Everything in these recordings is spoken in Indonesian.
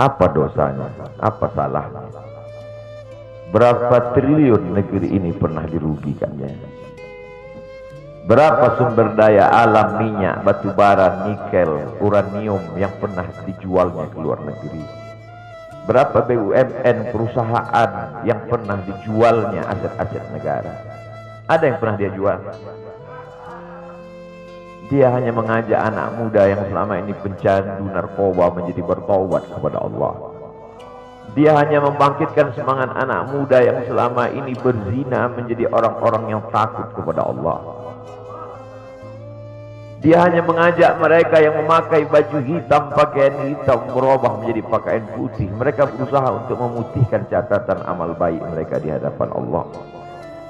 Apa dosanya? Apa salahnya? Berapa triliun negeri ini pernah dirugikannya? Berapa sumber daya alam, minyak, batu bara, nikel, uranium yang pernah dijualnya ke luar negeri? Berapa BUMN perusahaan yang pernah dijualnya aset-aset negara? Ada yang pernah dia jual? Dia hanya mengajak anak muda yang selama ini pencandu narkoba menjadi bertaubat kepada Allah. Dia hanya membangkitkan semangat anak muda yang selama ini berzina menjadi orang-orang yang takut kepada Allah. Dia hanya mengajak mereka yang memakai baju hitam, pakaian hitam, berubah menjadi pakaian putih. Mereka berusaha untuk memutihkan catatan amal baik mereka di hadapan Allah.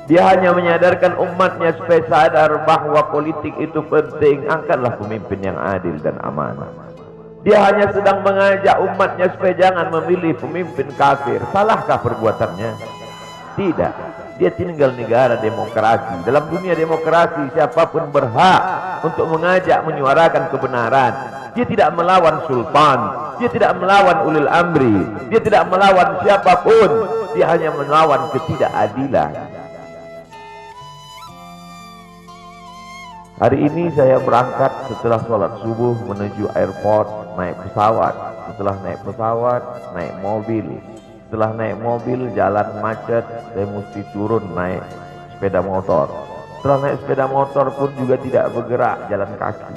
Dia hanya menyadarkan umatnya supaya sadar bahwa politik itu penting. Angkatlah pemimpin yang adil dan amanah. Dia hanya sedang mengajak umatnya supaya jangan memilih pemimpin kafir. Salahkah perbuatannya? Tidak. Dia tinggal negara demokrasi. Dalam dunia demokrasi, siapapun berhak untuk mengajak menyuarakan kebenaran. Dia tidak melawan sultan, dia tidak melawan ulil amri, dia tidak melawan siapapun. Dia hanya melawan ketidakadilan. Hari ini saya berangkat setelah sholat subuh menuju airport, naik pesawat. Setelah naik pesawat, naik mobil. Setelah naik mobil, jalan macet, saya mesti turun naik sepeda motor. Setelah naik sepeda motor pun juga tidak bergerak, jalan kaki.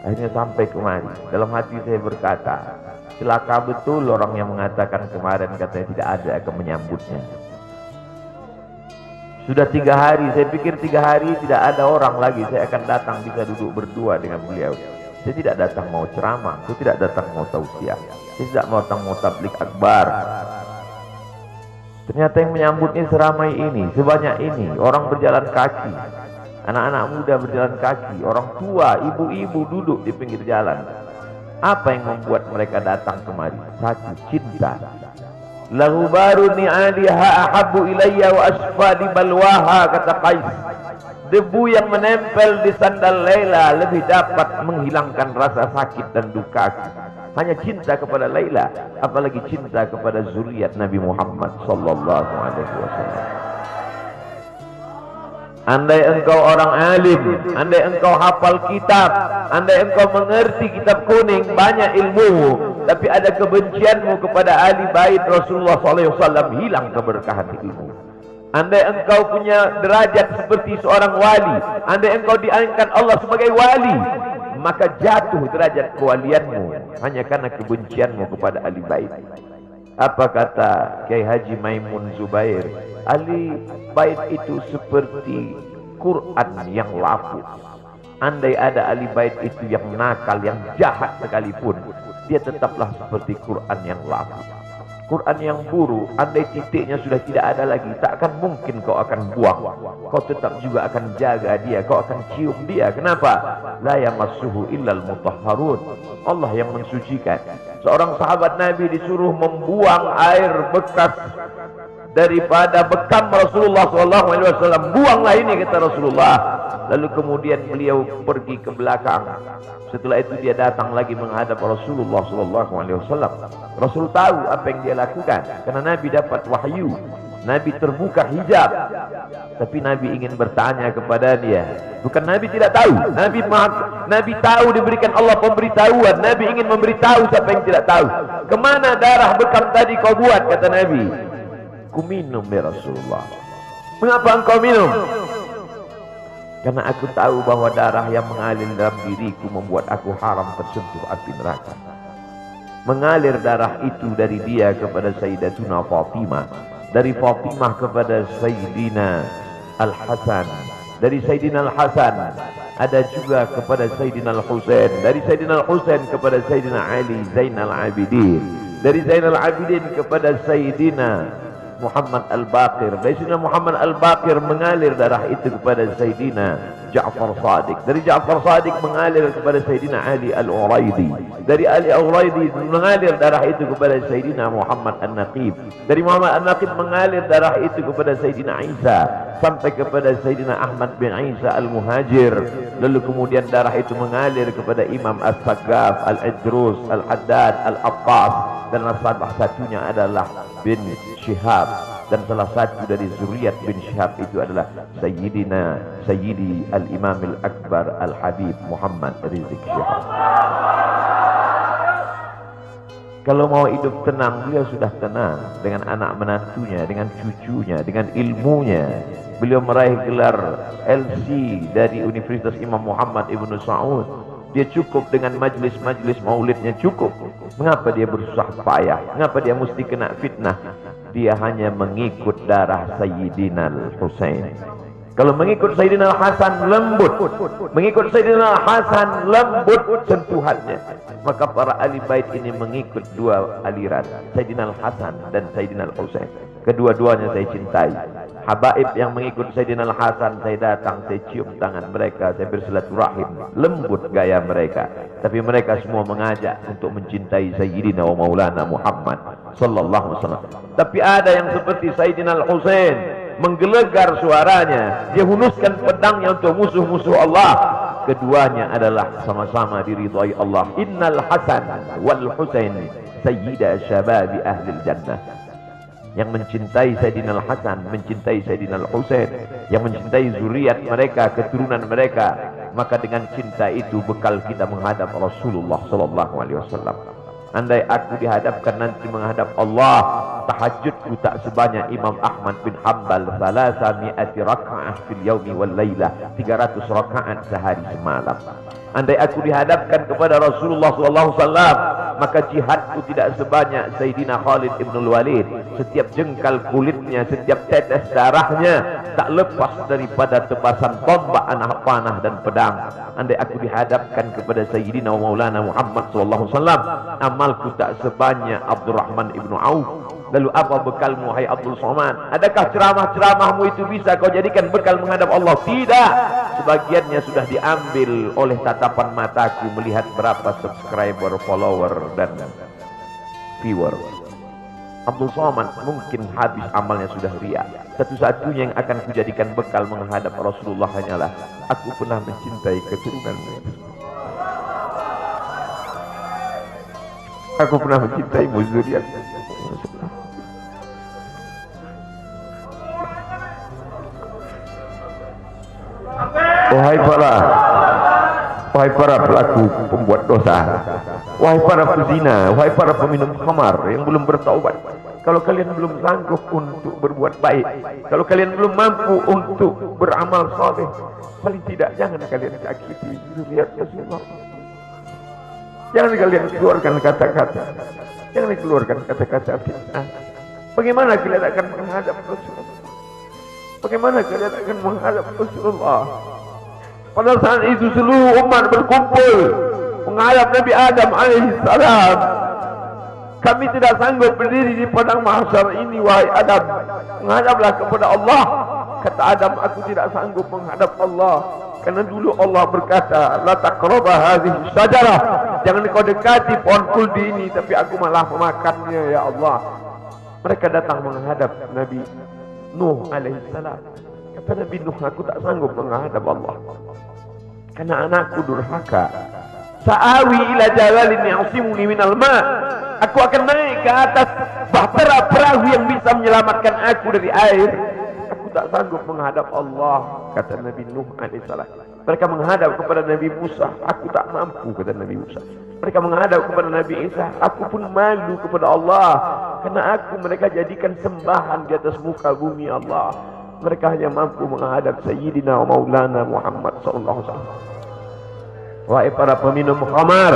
Akhirnya sampai kemari. Dalam hati saya berkata, celaka betul orang yang mengatakan kemarin katanya tidak ada akan menyambutnya. Sudah 3 hari, saya pikir 3 hari tidak ada orang lagi. Saya akan datang bisa duduk berdua dengan beliau. Saya tidak datang mau ceramah, saya tidak datang mau tausiah, saya tidak datang mau tablik akbar. Ternyata yang menyambutnya seramai ini, sebanyak ini, orang berjalan kaki, anak-anak muda berjalan kaki, orang tua, ibu-ibu duduk di pinggir jalan. Apa yang membuat mereka datang kemari? Satu, cinta. Lahu baru ni'aliha ahabbu ilayya wa asfadi balwaha, kata Qais. Debu yang menempel di sandal Laila lebih dapat menghilangkan rasa sakit dan duka. Hanya cinta kepada Laila, apalagi cinta kepada zuriat Nabi Muhammad sallallahu alaihi wasallam. Andai engkau orang alim, andai engkau hafal kitab, andai engkau mengerti kitab kuning, banyak ilmumu, tapi ada kebencianmu kepada ahli bait Rasulullah sallallahu alaihi wasallam, hilang keberkahan ilmu. Andai engkau punya derajat seperti seorang wali, andai engkau diangkat Allah sebagai wali, maka jatuh derajat kewalianmu hanya karena kebencianmu kepada ahli bait. Apa kata Kiai Haji Maimun Zubair? Ahli bait itu seperti Quran yang lapuk. Andai ada ahli bait itu yang nakal, yang jahat sekalipun, dia tetaplah seperti Quran yang lapuk. Quran yang buruk, andai titiknya sudah tidak ada lagi, tak akan mungkin kau akan buang. Kau tetap juga akan jaga dia, kau akan cium dia. Kenapa? La yamassuhu illal mutahharun. Allah yang mensucikan. Seorang sahabat Nabi disuruh membuang air bekas daripada bekam Rasulullah SAW. Buanglah ini, kata Rasulullah. Lalu kemudian beliau pergi ke belakang. Setelah itu dia datang lagi menghadap Rasulullah SAW. Rasul tahu apa yang dia lakukan, karena Nabi dapat wahyu. Nabi terbuka hijab, tapi Nabi ingin bertanya kepada dia. Bukan Nabi tidak tahu, Nabi tahu, diberikan Allah pemberitahuan. Nabi ingin memberitahu siapa yang tidak tahu. Kemana darah bekam tadi kau buat, kata Nabi. Ku minum ya Rasulullah. Mengapa engkau minum? Karena aku tahu bahwa darah yang mengalir dalam diriku membuat aku haram tersentuh api neraka. Mengalir darah itu dari dia kepada Sayyidatuna Fatimah, dari Fatimah kepada Sayyidina Al-Hasan, dari Sayyidina Al-Hasan ada juga kepada Sayyidina Al-Husain, dari Sayyidina Al-Husain kepada Sayyidina Ali Zainal Abidin, dari Zainal Abidin kepada Sayyidina Muhammad Al-Baqir, dari Sayyidina Muhammad Al-Baqir mengalir darah itu kepada Sayyidina Ja'far Sadiq. Dari Ja'far Sadiq mengalir kepada Sayyidina Ali Al-Uraidi. Dari Ali Al-Uraidi mengalir darah itu kepada Sayyidina Muhammad An-Naqib. Dari Muhammad An-Naqib mengalir darah itu kepada Sayyidina Isa sampai kepada Sayyidina Ahmad bin Isa Al-Muhajir. Lalu kemudian darah itu mengalir kepada Imam As-Saggaf, Al-Idrus, Al-Haddad, Al-Abbas, dan salah satunya adalah bin Syihab, dan salah satu dari zuriat bin Syihab itu adalah Sayyidi Al-Imam Al-Akbar Al-Habib Muhammad Rizik Syihab. Kalau mau hidup tenang, beliau sudah tenang dengan anak menantunya, dengan cucunya, dengan ilmunya. Beliau meraih gelar LC dari Universitas Imam Muhammad Ibn Saud. Dia cukup dengan majlis-majlis maulidnya, cukup. Mengapa dia bersusah payah? Mengapa dia mesti kena fitnah? Dia hanya mengikut darah Sayyidina Al-Husain. Kalau mengikut Sayyidina Al-Hasan lembut, mengikut Sayyidina Al-Hasan lembut sentuhannya. Maka para ahli bait ini mengikut dua aliran, Sayyidina Al-Hasan dan Sayyidina Al-Husain. Kedua-duanya saya cintai. Habaib yang mengikut Sayyidina Al-Hasan, saya datang, saya cium tangan mereka, saya bersilaturahim, lembut gaya mereka. Tapi mereka semua mengajak untuk mencintai Sayyidina wa Maulana Muhammad sallallahu alaihi wasallam. Tapi ada yang seperti Sayyidina Al-Husain, menggelegar suaranya, dia hunuskan pedangnya untuk musuh-musuh Allah. Keduanya adalah sama-sama diridhai Allah. Innal Hasan wal Husain sayyida syababi ahlil jannah. Yang mencintai Sayyidina Al-Hasan, mencintai Sayyidina Al-Husain, yang mencintai zuriat mereka, keturunan mereka, maka dengan cinta itu bekal kita menghadap Rasulullah sallallahu alaihi wasallam. Andai aku dihadapkan nanti menghadap Allah, tahajudku tak sebanyak Imam Ahmad bin Hanbal, 300 rakaat fil yaumi wal lailah, 300 rakaat sehari semalam. Andai aku dihadapkan kepada Rasulullah sallallahu alaihi wasallam, maka jihadku tidak sebanyak Sayyidina Khalid ibn Walid. Setiap jengkal kulitnya, setiap tetes darahnya tak lepas daripada tebasan tombak, anak panah dan pedang. Andai aku dihadapkan kepada Sayyidina Maulana Muhammad sallallahu alaihi wasallam, amalku tak sebanyak Abdurrahman ibn Auf. Lalu apa bekalmu, hai Abdul Somad? Adakah ceramah-ceramahmu itu bisa kau jadikan bekal menghadap Allah? Tidak. Sebagiannya sudah diambil oleh tatapan mataku melihat berapa subscriber, follower, dan viewer. Abdul Somad mungkin habis amalnya sudah riya. Satu-satunya yang akan kujadikan bekal menghadap Rasulullah hanyalah aku pernah mencintai keturunanmu. Aku pernah mencintai zuriat. Wahai para pelaku pembuat dosa, wahai para pezina, wahai para peminum khamar yang belum bertaubat, kalau kalian belum sanggup untuk berbuat baik, kalau kalian belum mampu untuk beramal saleh, paling tidak jangan kalian sakiti zuriat Rasulullah. Jangan kalian keluarkan kata-kata, jangan keluarkan kata-kata fitnah. Bagaimana kalian akan menghadap Rasulullah? Bagaimana kalian akan menghadap Rasulullah? Pada saat itu seluruh umat berkumpul menghadap Nabi Adam alaihissalam. Kami tidak sanggup berdiri di padang mahsyar ini, wahai Adam. Menghadaplah kepada Allah. Kata Adam, aku tidak sanggup menghadap Allah. Karena dulu Allah berkata, la taqraba hadhihi syajarah. Jangan kau dekati pohon kuldi ini, tapi aku malah memakannya, ya Allah. Mereka datang menghadap Nabi Nuh alaihissalam. Kata Nabi Nuh, aku tak sanggup menghadap Allah karena anakku durhaka. Sa'awi ila jalalin ya'simuni minal ma'. Aku akan naik ke atas bahtera perahu yang bisa menyelamatkan aku dari air. Aku tak sanggup menghadap Allah, kata Nabi Nuh alaihissalam. Mereka menghadap kepada Nabi Musa, aku tak mampu, kata Nabi Musa. Mereka menghadap kepada Nabi Isa, aku pun malu kepada Allah karena aku mereka jadikan sembahan di atas muka bumi Allah. Mereka hanya mampu menghadap Sayyidina wa Maulana Muhammad sallallahu alaihi wasallam. Wahai para peminum khamar,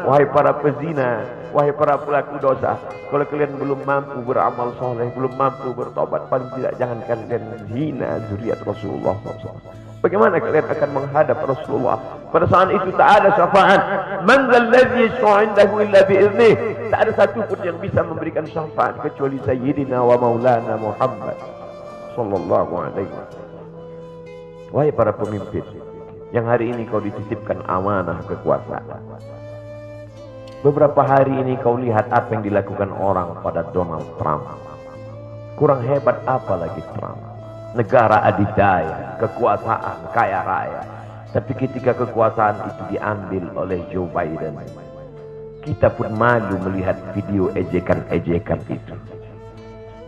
wahai para pezina, wahai para pelaku dosa, kalau kalian belum mampu beramal soleh, belum mampu bertobat, paling tidak jangan kalian zina zuriat Rasulullah SAW. Bagaimana kalian akan menghadap Rasulullah? Pada saat itu tak ada syafaat. Man dzalladzi yashfa'u 'indahu illa bi'idnih. Tak ada satu pun yang bisa memberikan syafaat kecuali Sayyidina wa Maulana Muhammad sallallahu alaihi wasallam. Wahai para pemimpin, yang hari ini kau dititipkan amanah kekuasaan. Beberapa hari ini kau lihat apa yang dilakukan orang pada Donald Trump. Kurang hebat apa lagi Trump? Negara adidaya, kekuasaan, kaya raya. Tapi ketika kekuasaan itu diambil oleh Joe Biden, kita pun malu melihat video ejekan-ejekan itu.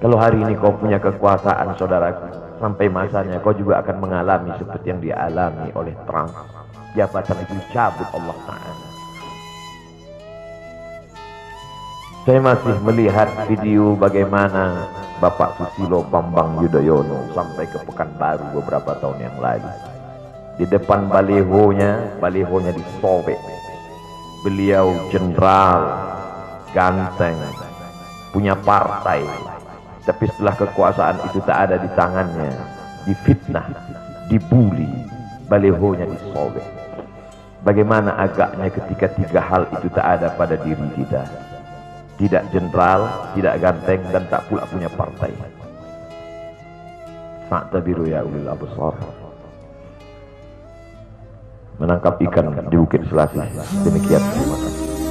Kalau hari ini kau punya kekuasaan, saudaraku, sampai masanya kau juga akan mengalami seperti yang dialami oleh Trump. Jabatan itu dicabut Allah Ta'ala. Saya masih melihat video bagaimana Bapak Susilo Bambang Yudhoyono sampai ke Pekanbaru beberapa tahun yang lalu. Di depan balihonya disobek. Beliau jenderal, ganteng, punya partai. Tapi setelah kekuasaan itu tak ada di tangannya, difitnah, dibuli, balihonya disobek. Bagaimana agaknya ketika tiga hal itu tak ada pada diri kita. Tidak jenderal, tidak ganteng, dan tak pula punya partai. Fa'tabiru ya ulil absar. Menangkap ikan di Bukit Selasih. Demikian, terima kasih.